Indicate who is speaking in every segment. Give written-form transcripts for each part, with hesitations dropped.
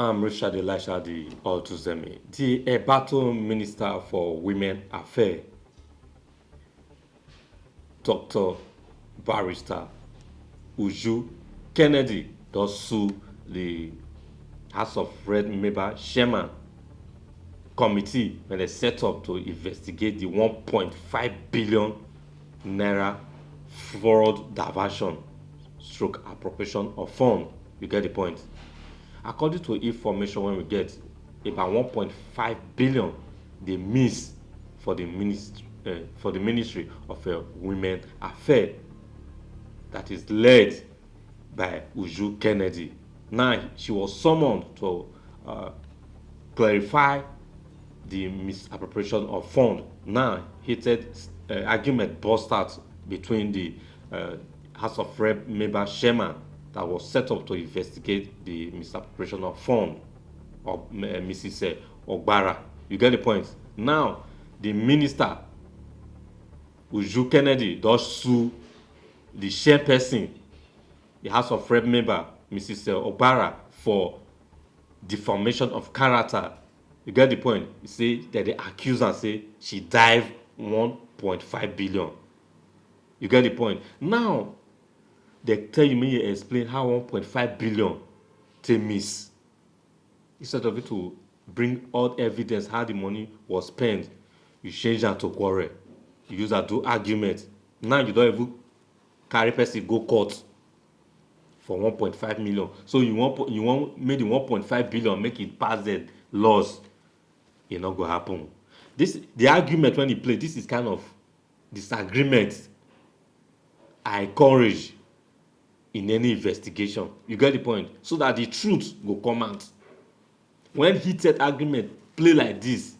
Speaker 1: I'm Richard Elisha the Altuzemi, the Ebato Minister for Women Affairs, Dr. Barrister Uju Kennedy does sue the House of Rep member Sherman committee when they set up to investigate the 1.5 billion naira fraud diversion stroke appropriation of fund. You get the point. According to information when we get, about 1.5 billion they miss for the Ministry of Women Affairs that is led by Uju Kennedy. Now she was summoned to clarify the misappropriation of fund. Now heated argument burst out between the House of Rep member Sherman that was set up to investigate the misappropriation of fund of Mrs. Ogbara. You get the point. Now the minister Uju Kennedy does sue the chairperson, the House of Rep member Mrs. Ogbara, for defamation of character. You get the point. You say that they accuse her, say she dived 1.5 billion. You get the point. Now they tell you, may explain how 1.5 billion they miss. Instead of it to bring all evidence how the money was spent, you change that to quarrel. You use that to argument. Now you don't even carry person go court for 1.5 million. So you want make the 1.5 billion make it pass the laws. It not go happen. The argument when he play, this is kind of disagreement I encourage in any investigation. You get the point? So that the truth will come out. When heated argument play like this,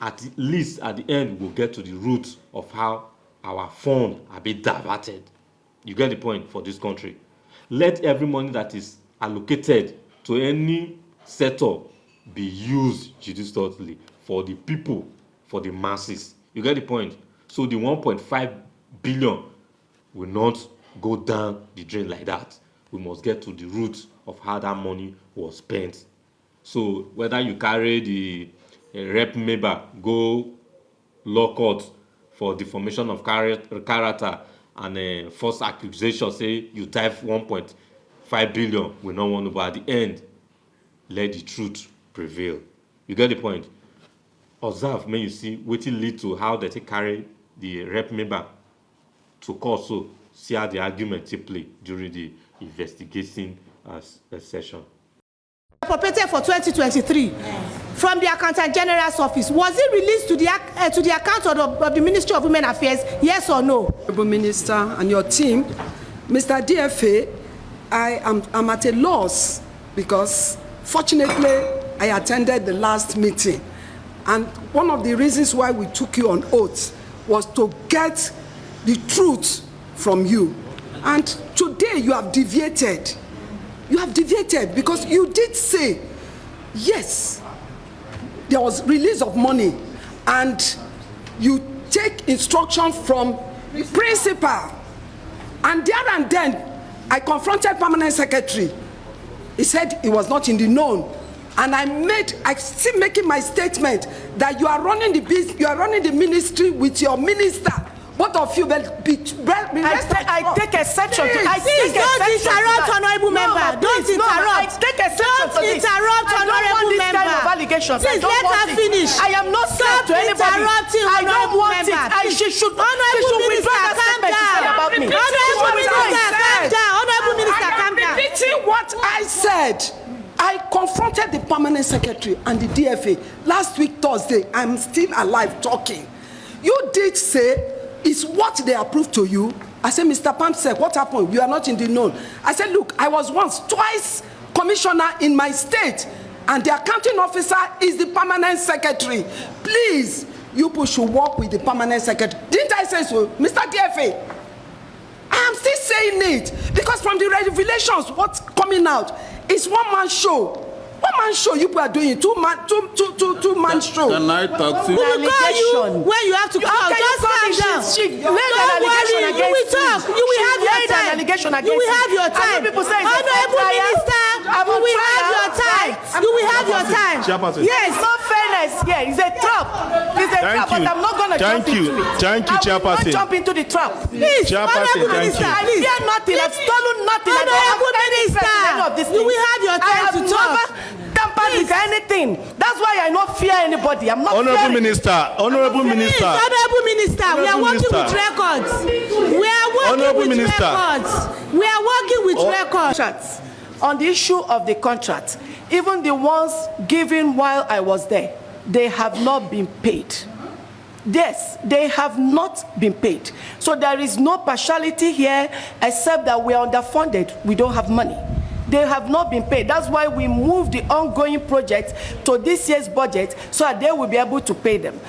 Speaker 1: at least at the end we'll get to the root of how our funds are being diverted. You get the point for this country. Let every money that is allocated to any sector be used judiciously for the people, for the masses. You get the point? So the 1.5 billion will not go down the drain like that. We must get to the root of how that money was spent. So whether you carry the rep member go law court for defamation of character and false accusation, say you type 1.5 billion, we don't want to, but at the end, let the truth prevail. You get the point? Observe, may you see what it lead to how they take carry the rep member to court, so see how the argument take play during the investigation session.
Speaker 2: Appropriated for 2023 from the Accountant General's office. Was it released to the account of the Ministry of Women Affairs? Yes or no?
Speaker 3: Honorable Minister and your team, Mr. DFA, I'm at a loss because fortunately I attended the last meeting, and one of the reasons why we took you on oath was to get the truth from you, and today you have deviated. You have deviated because you did say, yes, there was release of money and you take instruction from principal. And there and then, I confronted permanent secretary. He said he was not in the known. And I still making my statement that you are running the ministry with your minister. Both of you will be
Speaker 2: I take exception to this. Please don't interrupt, honorable member. Don't interrupt.
Speaker 3: I take exception to this.
Speaker 2: Don't interrupt, honorable member. Please let her finish.
Speaker 3: I am not saying to anybody.
Speaker 2: Interrupting,
Speaker 3: I don't want it. She should
Speaker 2: Minister, calm down. Honorable Minister, calm down. Honorable Minister, calm down.
Speaker 3: Repeating what I said. I confronted the permanent secretary and the DFA last week Thursday. I'm still alive talking. You did say it's what they approved to you. I said, Mr. Pamsek, what happened? You are not in the known. I said, look, I was twice commissioner in my state, and the accounting officer is the permanent secretary. Please, you people should work with the permanent secretary. Didn't I say so, Mr. DFA? I am still saying it because from the revelations, what's coming out is one-man show. One-man show you people are doing, two-man show.
Speaker 4: Can I talk to you?
Speaker 2: We will call you when you have to call. Just calm down. Don't worry, you will talk. You will have your time. You will have your time. Honorable Minister, You will have your time. You will have your time.
Speaker 4: Chairperson.
Speaker 2: Yes.
Speaker 5: It's not fairness here. It's a trap. It's a trap, but I'm not going to jump into it.
Speaker 4: Thank you,
Speaker 5: I will
Speaker 4: Chairperson.
Speaker 5: not jump into the trap.
Speaker 2: Please,
Speaker 4: Chairperson,
Speaker 2: Honorable
Speaker 4: thank
Speaker 2: Minister,
Speaker 4: you.
Speaker 5: I
Speaker 2: please.
Speaker 5: fear nothing. I've stolen nothing. I don't
Speaker 2: Honorable
Speaker 5: have any
Speaker 2: Minister,
Speaker 5: precedent of this
Speaker 2: you
Speaker 5: thing.
Speaker 2: will have your
Speaker 5: I
Speaker 2: time
Speaker 5: have
Speaker 2: to talk.
Speaker 5: never tampered with anything. That's why I don't fear anybody. I'm not
Speaker 4: Honorable
Speaker 5: fearing.
Speaker 4: Minister, Honorable
Speaker 2: Please,
Speaker 4: Minister,
Speaker 2: Honorable Minister, we are
Speaker 4: Honorable
Speaker 2: working
Speaker 4: Minister.
Speaker 2: with records. We are
Speaker 4: Honorable
Speaker 2: working with
Speaker 4: Minister.
Speaker 2: records. We are working with records.
Speaker 5: Contracts. On the issue of the contract, even the ones given while I was there, they have not been paid. Yes, they have not been paid. So there is no partiality here except that we are underfunded. We don't have money. They have not been paid. That's why we moved the ongoing project to this year's budget so that they will be able to pay them.